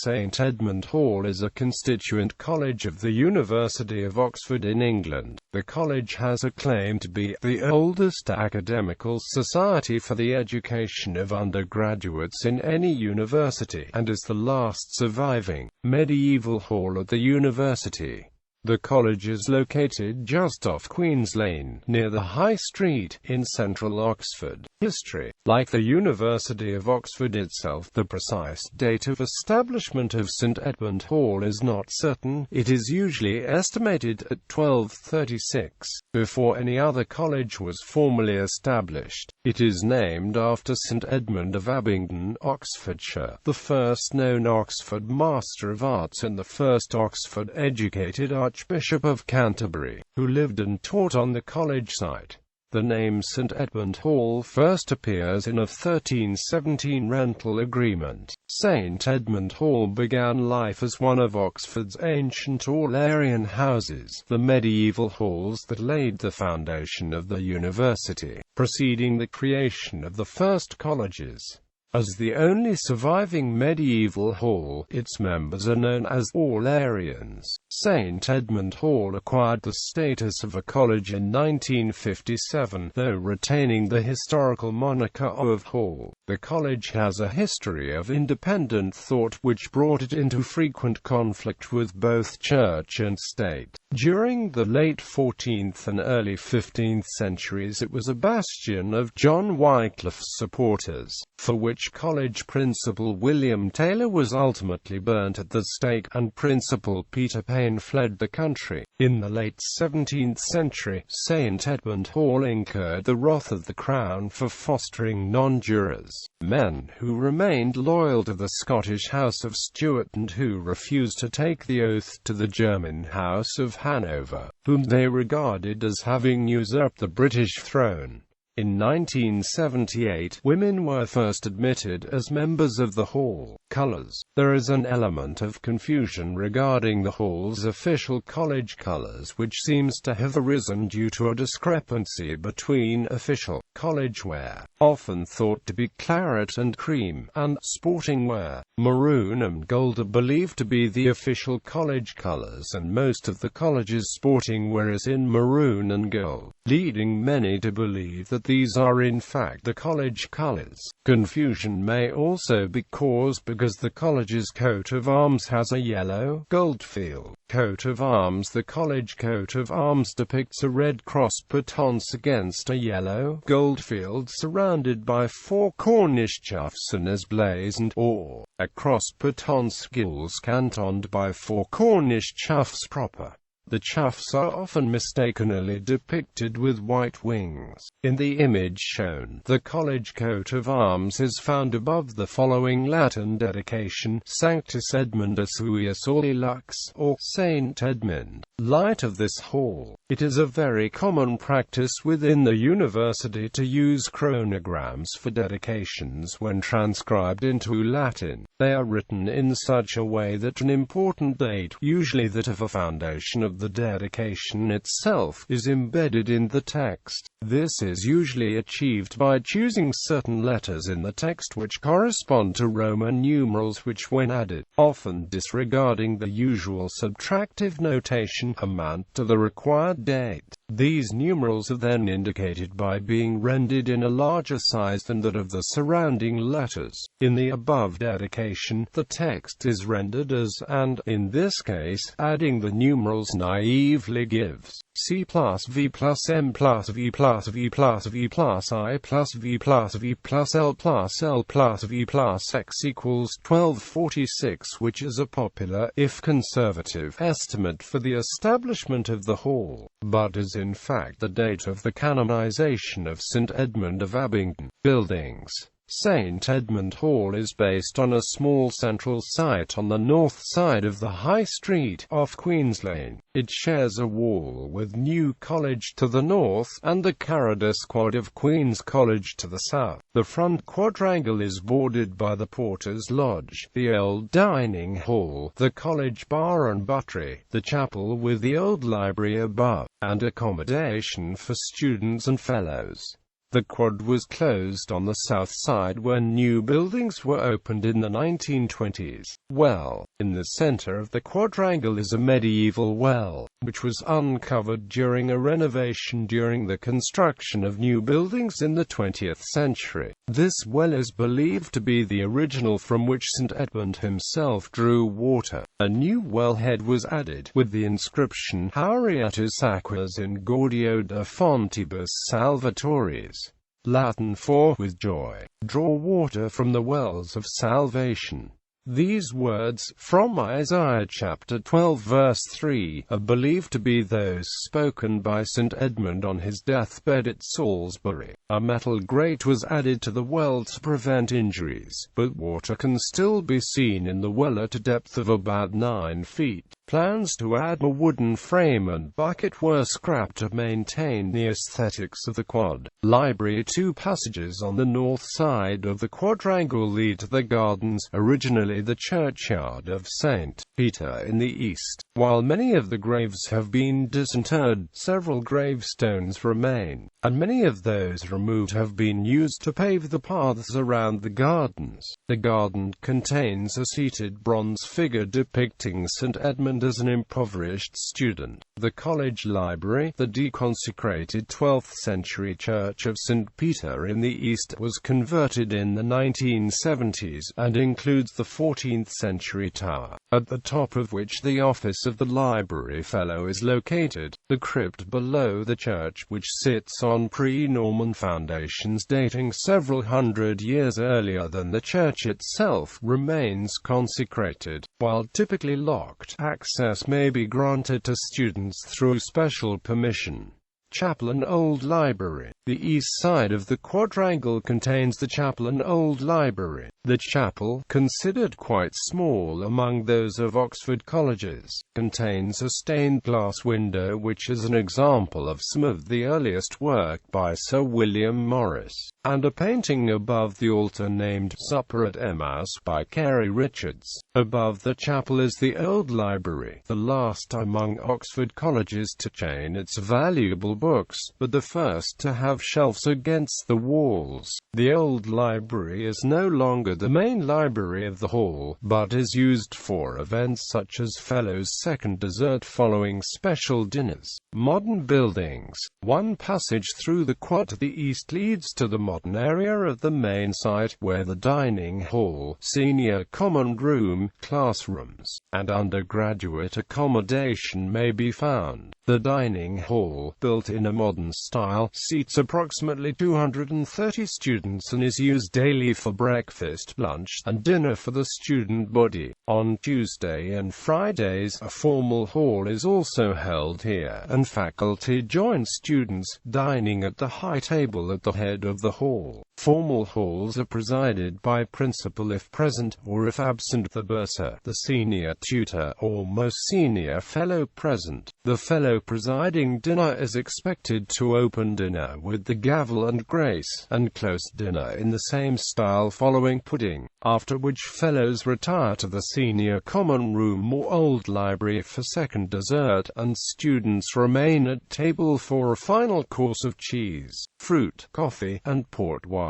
St Edmund Hall is a constituent college of the University of Oxford in England. The college has a claim to be the oldest academical society for the education of undergraduates in any university, and is the last surviving medieval hall at the university. The college is located just off Queen's Lane, near the High Street, in central Oxford. History. Like the University of Oxford itself, the precise date of establishment of St Edmund Hall is not certain. It is usually estimated at 1236, before any other college was formally established. It is named after St Edmund of Abingdon, Oxfordshire, the first known Oxford Master of Arts and the first Oxford-educated Archbishop of Canterbury, who lived and taught on the college site. The name St Edmund Hall first appears in a 1317 rental agreement. St Edmund Hall began life as one of Oxford's ancient Aularian houses, the medieval halls that laid the foundation of the university, preceding the creation of the first colleges. As the only surviving medieval hall, its members are known as Aularians. St Edmund Hall acquired the status of a college in 1957, though retaining the historical moniker of Hall. The college has a history of independent thought which brought it into frequent conflict with both church and state. During the late 14th and early 15th centuries it was a bastion of John Wycliffe's supporters, for which college principal William Taylor was ultimately burnt at the stake, and Principal Peter Payne fled the country. In the late 17th century, St Edmund Hall incurred the wrath of the Crown for fostering non-jurors, men who remained loyal to the Scottish House of Stuart and who refused to take the oath to the German House of Hanover, whom they regarded as having usurped the British throne. In 1978, women were first admitted as members of the Hall. Colors. There is an element of confusion regarding the Hall's official college colors, which seems to have arisen due to a discrepancy between official college wear, often thought to be claret and cream, and sporting wear. Maroon and gold are believed to be the official college colors, and most of the college's sporting wear is in maroon and gold, leading many to believe that these are in fact the college colors. Confusion may also be caused because the college's coat of arms has a yellow, gold field coat of arms. The college coat of arms depicts a red cross put-ons against a yellow, gold field surrounded by four Cornish choughs and is blazoned, or a cross put-ons gules cantoned by four Cornish choughs proper. The choughs are often mistakenly depicted with white wings. In the image shown, the college coat of arms is found above the following Latin dedication: Sanctus Edmundus huius Auli Lux, or Saint Edmund, Light of this Hall. It is a very common practice within the university to use chronograms for dedications when transcribed into Latin. They are written in such a way that an important date, usually that of a foundation of the dedication itself, is embedded in the text. This is usually achieved by choosing certain letters in the text which correspond to Roman numerals which, when added, often disregarding the usual subtractive notation, amount to the required date. These numerals are then indicated by being rendered in a larger size than that of the surrounding letters. In the above dedication, the text is rendered as, and, in this case, adding the numerals naively gives C plus V plus M plus V plus V plus V plus I plus V plus V plus L plus L plus V plus X equals 1246, which is a popular, if conservative, estimate for the establishment of the Hall, but is in fact the date of the canonization of St Edmund of Abingdon. Buildings. St Edmund Hall is based on a small central site on the north side of the High Street, off Queen's Lane. It shares a wall with New College to the north, and the Caradus Quad of Queen's College to the south. The front quadrangle is bordered by the Porter's Lodge, the Old Dining Hall, the College Bar and Buttery, the chapel with the Old Library above, and accommodation for students and fellows. The quad was closed on the south side when new buildings were opened in the 1920s. Well, in the center of the quadrangle is a medieval well, which was uncovered during a renovation during the construction of new buildings in the 20th century. This well is believed to be the original from which St. Edmund himself drew water. A new wellhead was added, with the inscription Hauriatus Aquas in Gaudio de Fontibus Salvatoris, Latin for, with joy, draw water from the wells of salvation. These words, from Isaiah chapter 12 verse 3, are believed to be those spoken by St. Edmund on his deathbed at Salisbury. A metal grate was added to the well to prevent injuries, but water can still be seen in the well at a depth of about 9 feet. Plans to add a wooden frame and bucket were scrapped to maintain the aesthetics of the quad library. 2 passages on the north side of the quadrangle lead to the gardens, originally the churchyard of St. Peter in the east. While many of the graves have been disinterred, several gravestones remain, and many of those removed have been used to pave the paths around the gardens. The garden contains a seated bronze figure depicting St. Edmund as an impoverished student. The college library, the deconsecrated 12th century church of St. Peter in the east, was converted in the 1970s, and includes the 14th century tower, at the top of which the office of the library fellow is located. The crypt below the church, which sits on pre-Norman foundations dating several hundred years earlier than the church itself, remains consecrated. While typically locked, access may be granted to students through special permission. Chaplain Old Library. The east side of the quadrangle contains the Chaplain Old Library. The chapel, considered quite small among those of Oxford colleges, contains a stained glass window which is an example of some of the earliest work by Sir William Morris, and a painting above the altar named Supper at Emmaus by Carey Richards. Above the chapel is the Old Library, the last among Oxford colleges to chain its valuable books, but the first to have shelves against the walls. The Old Library is no longer the main library of the hall, but is used for events such as Fellows' second dessert following special dinners. Modern buildings. One passage through the quad to the east leads to the modern area of the main site, where the dining hall, senior common room, classrooms, and undergraduate accommodation may be found. The dining hall, built in a modern style, seats approximately 230 students and is used daily for breakfast, lunch, and dinner for the student body. On Tuesday and Fridays, a formal hall is also held here, and faculty join students, dining at the high table at the head of the hall. Formal halls are presided by principal if present, or if absent, the bursar, the senior tutor, or most senior fellow present. The fellow presiding dinner is expected to open dinner with the gavel and grace, and close dinner in the same style following pudding, after which fellows retire to the senior common room or old library for second dessert, and students remain at table for a final course of cheese, fruit, coffee, and port wine.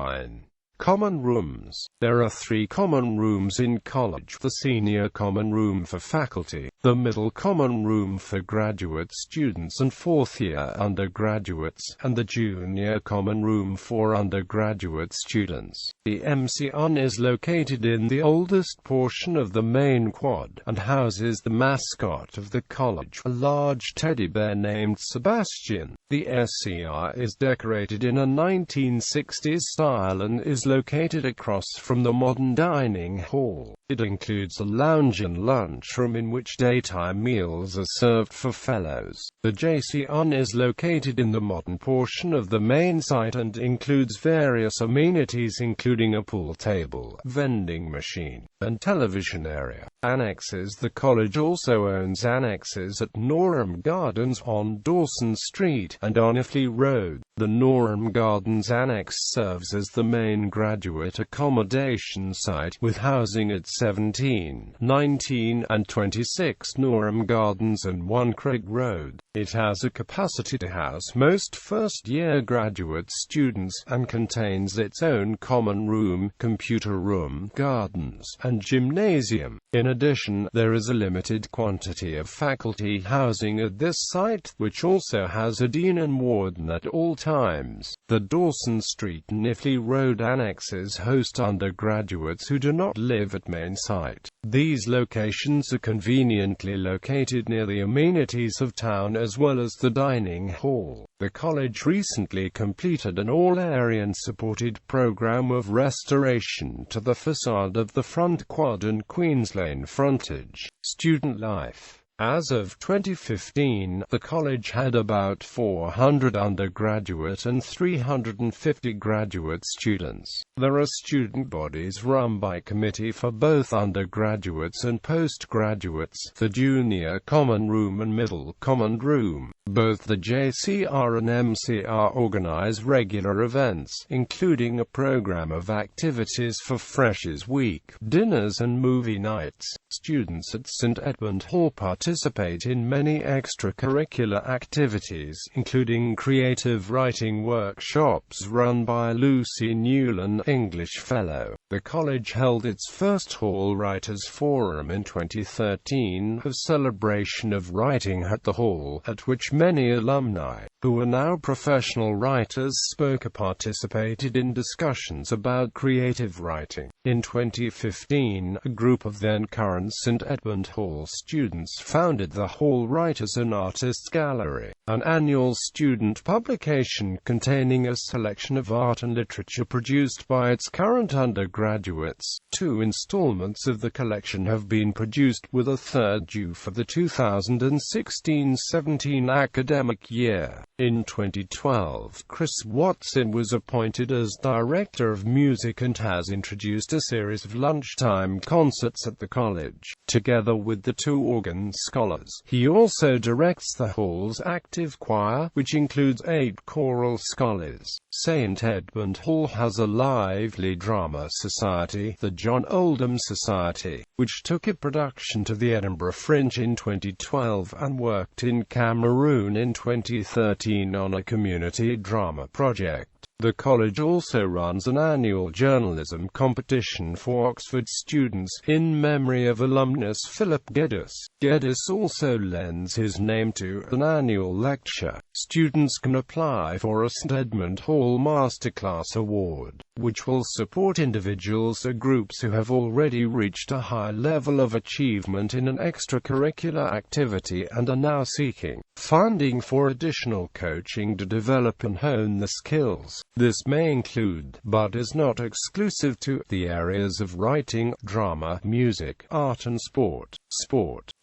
Common rooms. There are 3 common rooms in college: the senior common room for faculty, the middle common room for graduate students and fourth-year undergraduates, and the junior common room for undergraduate students. The Mason is located in the oldest portion of the main quad, and houses the mascot of the college, a large teddy bear named Sebastian. The SCR is decorated in a 1960s style and is located across from the modern dining hall. It includes a lounge and lunchroom in which daytime meals are served for fellows. The JCON is located in the modern portion of the main site and includes various amenities including a pool table, vending machine, and television area. Annexes. The college also owns annexes at Norham Gardens on Dawson Street and on Iffley Road. The Norham Gardens Annex serves as the main graduate accommodation site, with housing at 17, 19, and 26 Norham Gardens and 1 Craig Road. It has a capacity to house most first-year graduate students, and contains its own common room, computer room, gardens, and gymnasium. In addition, there is a limited quantity of faculty housing at this site, which also has a dean and warden at all times. The Dawson Street and Iffley Road annexes host undergraduates who do not live at main site. These locations are conveniently located near the amenities of town as well as the dining hall. The college recently completed an all-area and supported program of restoration to the facade of the front quad and Queens Lane frontage. Student life. As of 2015, the college had about 400 undergraduate and 350 graduate students. There are student bodies run by committee for both undergraduates and postgraduates, the Junior Common Room and Middle Common Room. Both the JCR and MCR organize regular events, including a program of activities for Freshers Week, dinners and movie nights. Students at St Edmund Hall participate in many extracurricular activities, including creative writing workshops run by Lucy Newland, English Fellow. The college held its first Hall Writers Forum in 2013, a celebration of writing at the Hall, at which many alumni, who are now professional writers, spoke or participated in discussions about creative writing. In 2015, a group of then-current St Edmund Hall students founded the Hall Writers and Artists Gallery, an annual student publication containing a selection of art and literature produced by its current undergraduates. 2 installments of the collection have been produced, with a third due for the 2016-17 academic year. In 2012, Chris Watson was appointed as Director of Music and has introduced a series of lunchtime concerts at the college, together with the 2 organ scholars. He also directs the Hall's active choir, which includes 8 choral scholars. St Edmund Hall has a lively drama society, the John Oldham Society, which took a production to the Edinburgh Fringe in 2012 and worked in Cameroon in 2013 on a community drama project. The college also runs an annual journalism competition for Oxford students, in memory of alumnus Philip Geddes. Geddes also lends his name to an annual lecture. Students can apply for a St Edmund Hall Masterclass Award, which will support individuals or groups who have already reached a high level of achievement in an extracurricular activity and are now seeking funding for additional coaching to develop and hone the skills. This may include, but is not exclusive to, the areas of writing, drama, music, art and sport.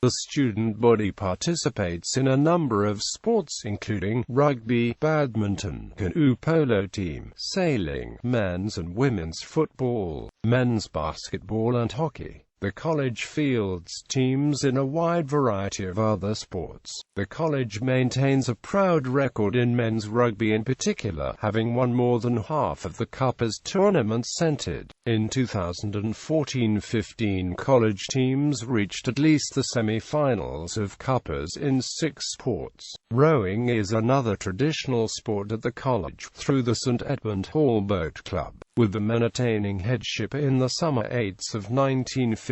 The student body participates in a number of sports including rugby, badminton, canoe polo team, sailing, men's and women's football, men's basketball and hockey. The college fields teams in a wide variety of other sports. The college maintains a proud record in men's rugby in particular, having won more than half of the Cuppers tournaments centered. In 2014-15, college teams reached at least the semi-finals of Cuppers in 6 sports. Rowing is another traditional sport at the college, through the St Edmund Hall Boat Club, with the men attaining headship in the summer 8s of 1959,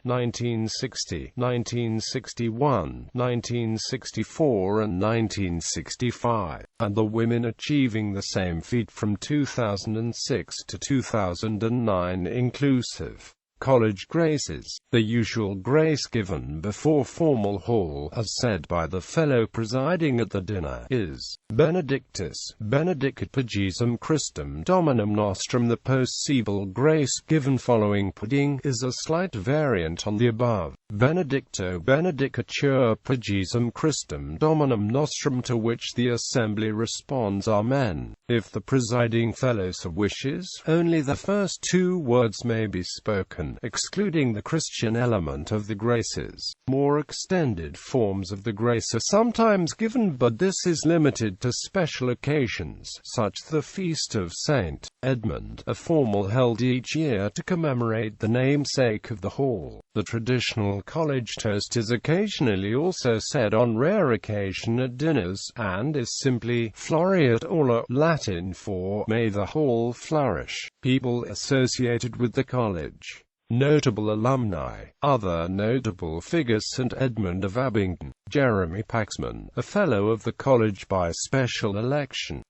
1960, 1961, 1964 and 1965, and the women achieving the same feat from 2006 to 2009 inclusive. College graces. The usual grace given before formal hall, as said by the fellow presiding at the dinner, is Benedictus, benedicat pagisum Christum Dominum Nostrum. The post-siebel grace given following pudding is a slight variant on the above. Benedicto benedicature pagisum Christum Dominum Nostrum, to which the assembly responds Amen. If the presiding fellow so wishes, only the first two words may be spoken, excluding the Christian element of the graces. More extended forms of the grace are sometimes given, but this is limited to special occasions, such as the feast of St. Edmund, a formal held each year to commemorate the namesake of the hall. The traditional college toast is occasionally also said on rare occasion at dinners, and is simply Floreat or Latin for "May the hall flourish." People associated with the college. Notable alumni. Other notable figures: St. Edmund of Abingdon, Jeremy Paxman, a Fellow of the College by special election.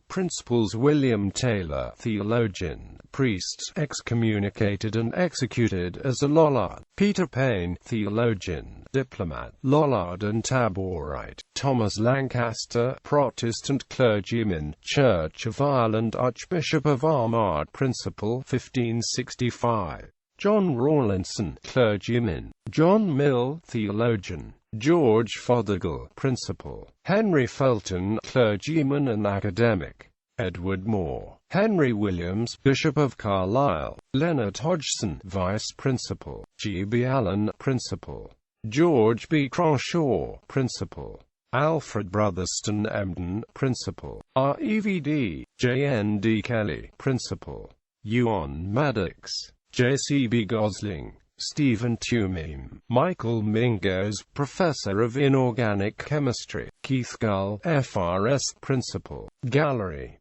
Principals: William Taylor, theologian. Priests excommunicated and executed as a Lollard. Peter Payne, theologian, diplomat, Lollard and Taborite. Thomas Lancaster, Protestant clergyman, Church of Ireland, Archbishop of Armagh, Principal, 1565. John Rawlinson, clergyman. John Mill, theologian. George Fothergill, Principal. Henry Felton, clergyman and academic. Edward Moore. Henry Williams, Bishop of Carlisle. Leonard Hodgson, Vice Principal. G. B. Allen, Principal. George B. Crawshaw, Principal. Alfred Brotherston Emden, Principal. REVD. J. N. D. Kelly, Principal. Ewan Maddox. J. C. B. Gosling. Stephen Tumim. Michael Mingoes, Professor of Inorganic Chemistry. Keith Gull, FRS, Principal. Gallery.